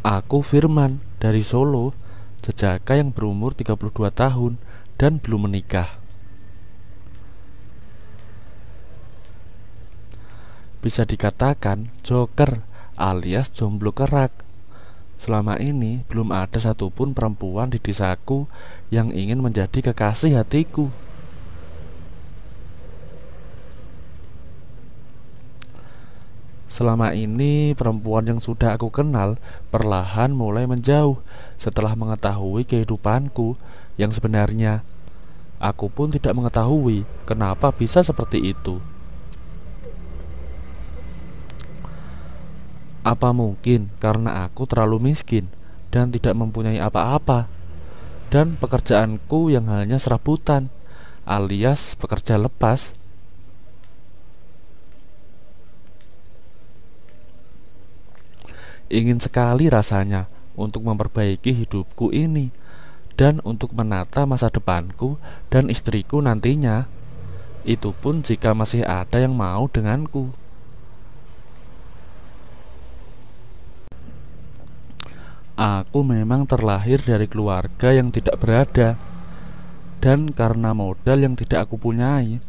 Aku Firman dari Solo, jejaka yang berumur 32 tahun dan belum menikah. Bisa dikatakan joker alias jomblo kerak. Selama ini belum ada satupun perempuan di desaku yang ingin menjadi kekasih hatiku. Selama ini perempuan yang sudah aku kenal perlahan mulai menjauh setelah mengetahui kehidupanku yang sebenarnya. Aku pun tidak mengetahui kenapa bisa seperti itu. Apa mungkin karena aku terlalu miskin dan tidak mempunyai apa-apa, dan pekerjaanku yang hanya serabutan alias pekerja lepas. Ingin sekali rasanya untuk memperbaiki hidupku ini dan untuk menata masa depanku dan istriku nantinya. Itu pun jika masih ada yang mau denganku. Aku memang terlahir dari keluarga yang tidak berada, dan karena modal yang tidak aku punyai,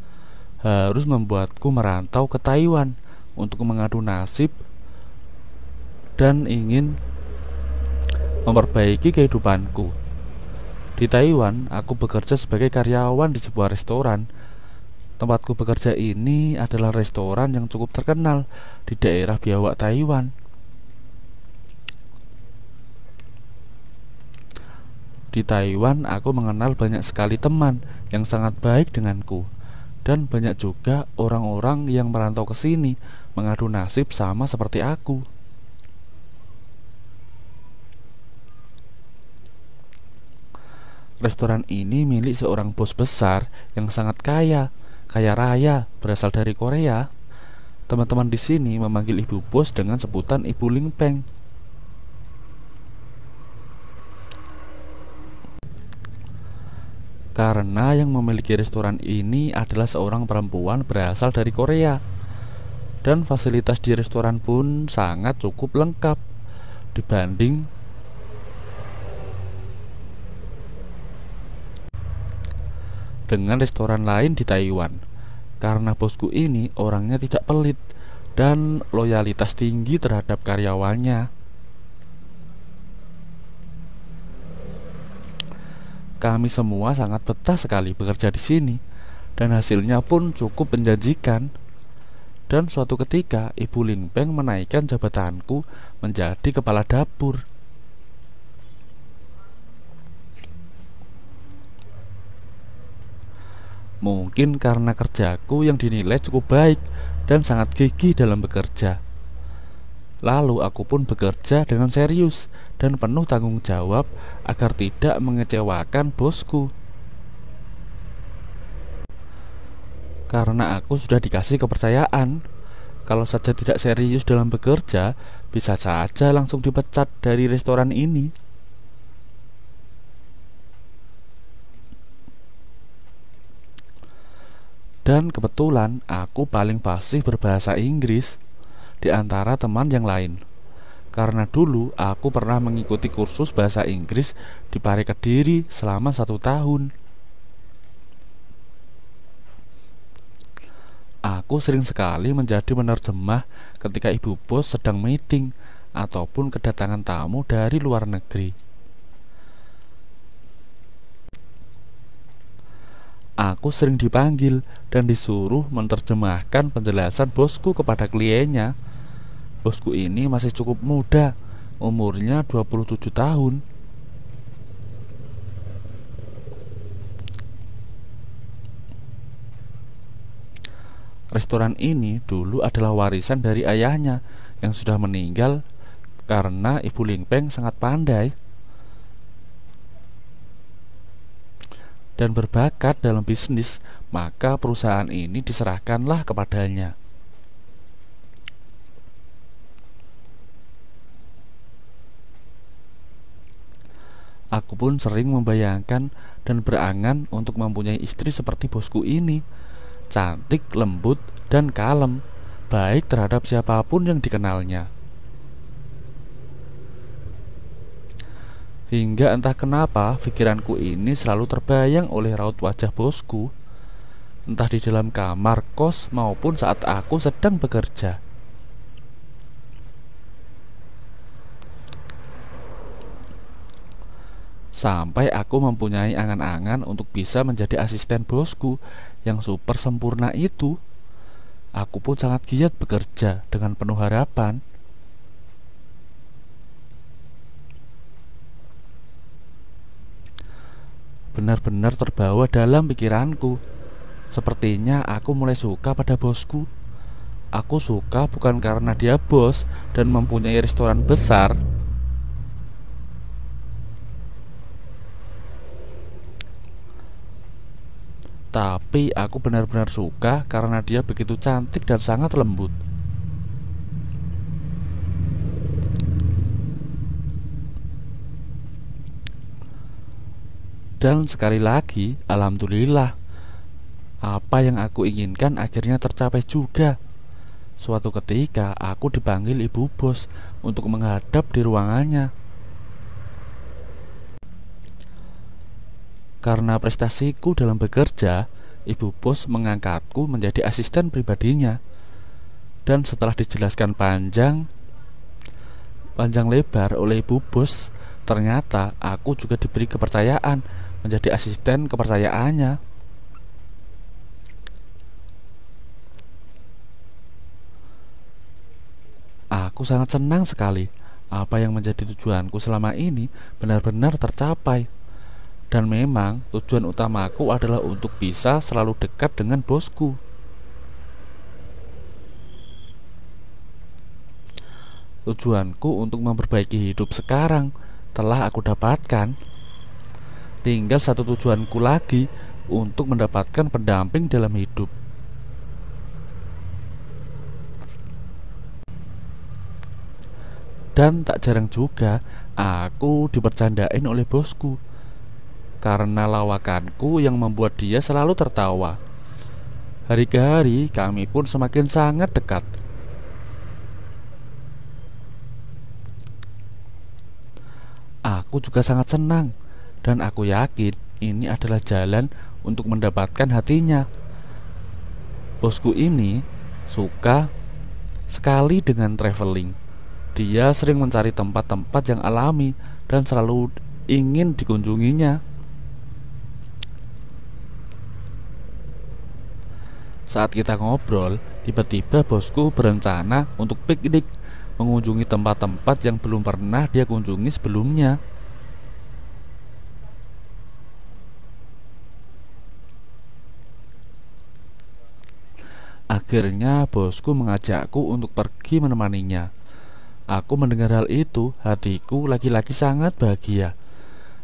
harus membuatku merantau ke Taiwan untuk mengadu nasib dan ingin memperbaiki kehidupanku. Di Taiwan, aku bekerja sebagai karyawan di sebuah restoran. Tempatku bekerja ini adalah restoran yang cukup terkenal di daerah Biawak, Taiwan. Di Taiwan, aku mengenal banyak sekali teman yang sangat baik denganku, dan banyak juga orang-orang yang merantau ke sini mengadu nasib sama seperti aku. Restoran ini milik seorang bos besar yang sangat kaya raya, berasal dari Korea. Teman-teman di sini memanggil ibu bos dengan sebutan Ibu Lingpeng. Karena yang memiliki restoran ini adalah seorang perempuan berasal dari Korea, dan fasilitas di restoran pun sangat cukup lengkap dibanding dengan restoran lain di Taiwan. Karena bosku ini orangnya tidak pelit dan loyalitas tinggi terhadap karyawannya. Kami semua sangat betah sekali bekerja di sini, dan hasilnya pun cukup menjanjikan. Dan suatu ketika Ibu Lingpeng menaikkan jabatanku menjadi kepala dapur. Mungkin karena kerjaku yang dinilai cukup baik dan sangat gigih dalam bekerja. Lalu aku pun bekerja dengan serius dan penuh tanggung jawab agar tidak mengecewakan bosku. Karena aku sudah dikasih kepercayaan, kalau saja tidak serius dalam bekerja, bisa saja langsung dipecat dari restoran ini. Dan kebetulan aku paling fasih berbahasa Inggris di antara teman yang lain. Karena dulu aku pernah mengikuti kursus bahasa Inggris di Pare Kediri selama 1 tahun. Aku sering sekali menjadi penerjemah ketika ibu bos sedang meeting ataupun kedatangan tamu dari luar negeri. Aku sering dipanggil dan disuruh menerjemahkan penjelasan bosku kepada kliennya. Bosku ini masih cukup muda, umurnya 27 tahun. Restoran ini dulu adalah warisan dari ayahnya yang sudah meninggal karena Ibu Lingpeng sangat pandai dan berbakat dalam bisnis, maka perusahaan ini diserahkanlah kepadanya. Aku pun sering membayangkan dan berangan untuk mempunyai istri seperti bosku ini, cantik, lembut, dan kalem, baik terhadap siapapun yang dikenalnya. Hingga entah kenapa pikiranku ini selalu terbayang oleh raut wajah bosku, entah di dalam kamar kos maupun saat aku sedang bekerja. Sampai aku mempunyai angan-angan untuk bisa menjadi asisten bosku yang super sempurna itu. Aku pun sangat giat bekerja dengan penuh harapan. Benar-benar terbawa dalam pikiranku. Sepertinya aku mulai suka pada bosku. Aku suka bukan karena dia bos dan mempunyai restoran besar, tapi aku benar-benar suka karena dia begitu cantik dan sangat lembut. Dan sekali lagi, alhamdulillah, apa yang aku inginkan akhirnya tercapai juga. Suatu ketika aku dipanggil ibu bos untuk menghadap di ruangannya. Karena prestasiku dalam bekerja, ibu bos mengangkatku menjadi asisten pribadinya. Dan setelah dijelaskan panjang lebar oleh ibu bos, ternyata aku juga diberi kepercayaan menjadi asisten kepercayaannya. Aku sangat senang sekali. Apa yang menjadi tujuanku selama ini benar-benar tercapai. Dan memang tujuan utamaku adalah untuk bisa selalu dekat dengan bosku. Tujuanku untuk memperbaiki hidup sekarang telah aku dapatkan. Tinggal satu tujuanku lagi, untuk mendapatkan pendamping dalam hidup. Dan tak jarang juga aku dibercandain oleh bosku karena lawakanku yang membuat dia selalu tertawa. Hari ke hari kami pun semakin sangat dekat. Aku juga sangat senang, dan aku yakin ini adalah jalan untuk mendapatkan hatinya. Bosku ini suka sekali dengan traveling. Dia sering mencari tempat-tempat yang alami dan selalu ingin dikunjunginya. Saat kita ngobrol, tiba-tiba bosku berencana untuk piknik, mengunjungi tempat-tempat yang belum pernah dia kunjungi sebelumnya. Akhirnya bosku mengajakku untuk pergi menemaninya. Aku mendengar hal itu, hatiku lagi-lagi sangat bahagia.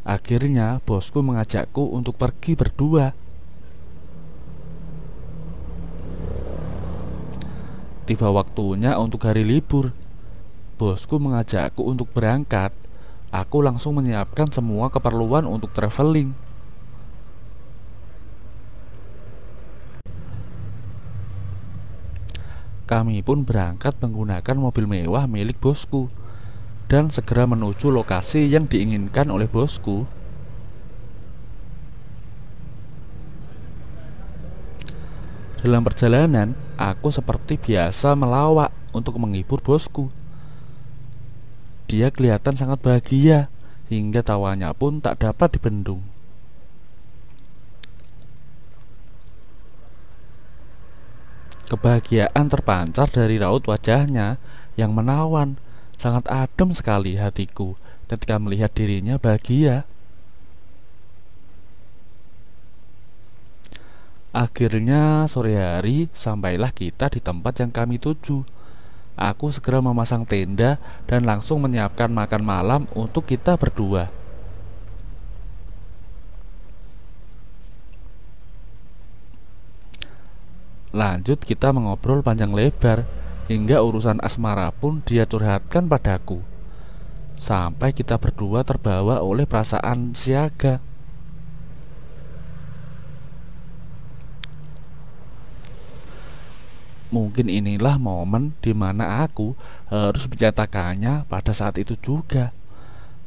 Akhirnya bosku mengajakku untuk pergi berdua. Tiba waktunya untuk hari libur. Bosku mengajakku untuk berangkat. Aku langsung menyiapkan semua keperluan untuk traveling. Kami pun berangkat menggunakan mobil mewah milik bosku dan segera menuju lokasi yang diinginkan oleh bosku. Dalam perjalanan, aku seperti biasa melawak untuk menghibur bosku. Dia kelihatan sangat bahagia, hingga tawanya pun tak dapat dibendung. Kebahagiaan terpancar dari raut wajahnya yang menawan. Sangat adem sekali hatiku ketika melihat dirinya bahagia. Akhirnya sore hari sampailah kita di tempat yang kami tuju. Aku segera memasang tenda dan langsung menyiapkan makan malam untuk kita berdua. Lanjut kita mengobrol panjang lebar, hingga urusan asmara pun dia curhatkan padaku. Sampai kita berdua terbawa oleh perasaan siaga. Mungkin inilah momen di mana aku harus menyatakannya pada saat itu juga.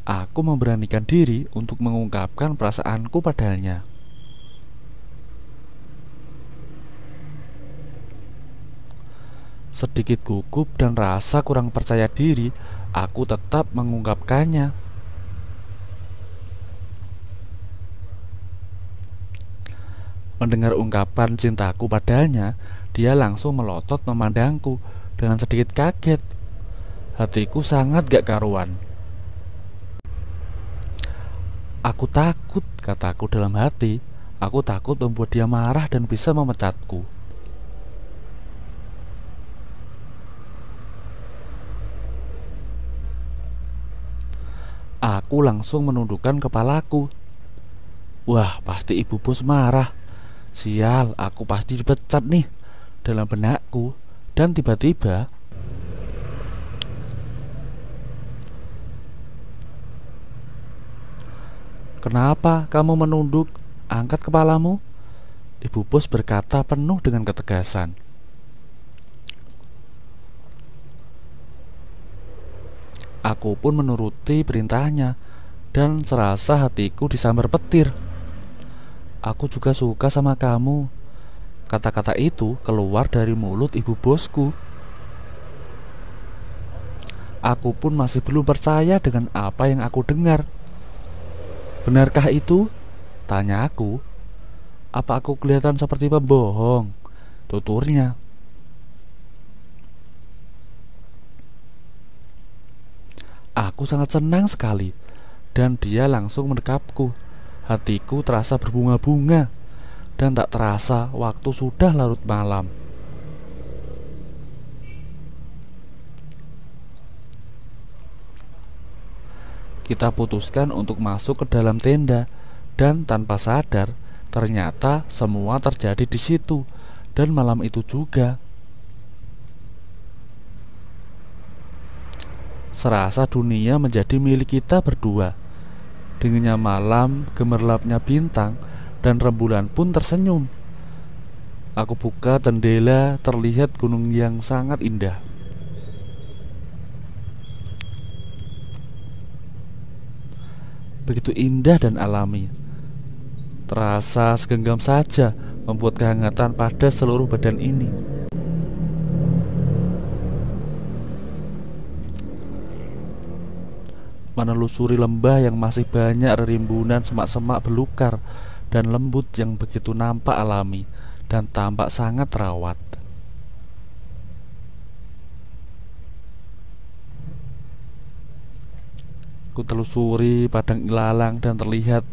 Aku memberanikan diri untuk mengungkapkan perasaanku padanya. Sedikit gugup dan rasa kurang percaya diri, aku tetap mengungkapkannya. Mendengar ungkapan cintaku padanya, dia langsung melotot memandangku dengan sedikit kaget. Hatiku sangat gak karuan. Aku takut, kataku dalam hati. Aku takut membuat dia marah dan bisa memecatku. Aku langsung menundukkan kepalaku. Wah, pasti ibu bos marah. Sial, aku pasti dipecat nih, dalam benakku. Dan tiba-tiba "Kenapa kamu menunduk? Angkat kepalamu," ibu bos berkata penuh dengan ketegasan. Aku pun menuruti perintahnya dan serasa hatiku disambar petir. "Aku juga suka sama kamu." Kata-kata itu keluar dari mulut ibu bosku. Aku pun masih belum percaya dengan apa yang aku dengar. "Benarkah itu?" tanya aku. "Apa aku kelihatan seperti pembohong?" tuturnya. Aku sangat senang sekali, dan dia langsung mendekapku. Hatiku terasa berbunga-bunga, dan tak terasa waktu sudah larut malam. Kita putuskan untuk masuk ke dalam tenda, dan tanpa sadar, ternyata semua terjadi di situ, dan malam itu juga. Serasa dunia menjadi milik kita berdua. Dinginnya malam, gemerlapnya bintang, dan rembulan pun tersenyum. Aku buka jendela, terlihat gunung yang sangat indah. Begitu indah dan alami. Terasa segenggam saja membuat kehangatan pada seluruh badan ini. Menelusuri lembah yang masih banyak rimbunan semak-semak belukar dan lembut yang begitu nampak alami dan tampak sangat terawat. Ku telusuri padang ilalang dan terlihat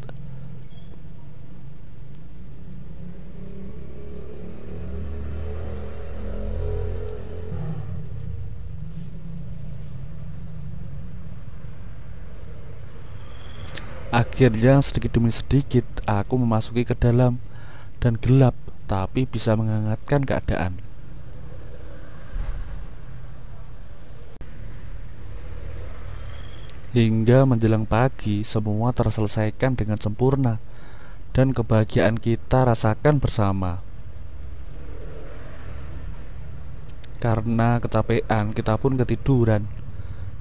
akhirnya sedikit demi sedikit aku memasuki ke dalam dan gelap tapi bisa menghangatkan keadaan. Hingga menjelang pagi semua terselesaikan dengan sempurna dan kebahagiaan kita rasakan bersama. Karena kecapean kita pun ketiduran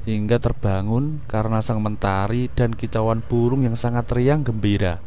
hingga terbangun karena sang mentari dan kicauan burung yang sangat riang gembira.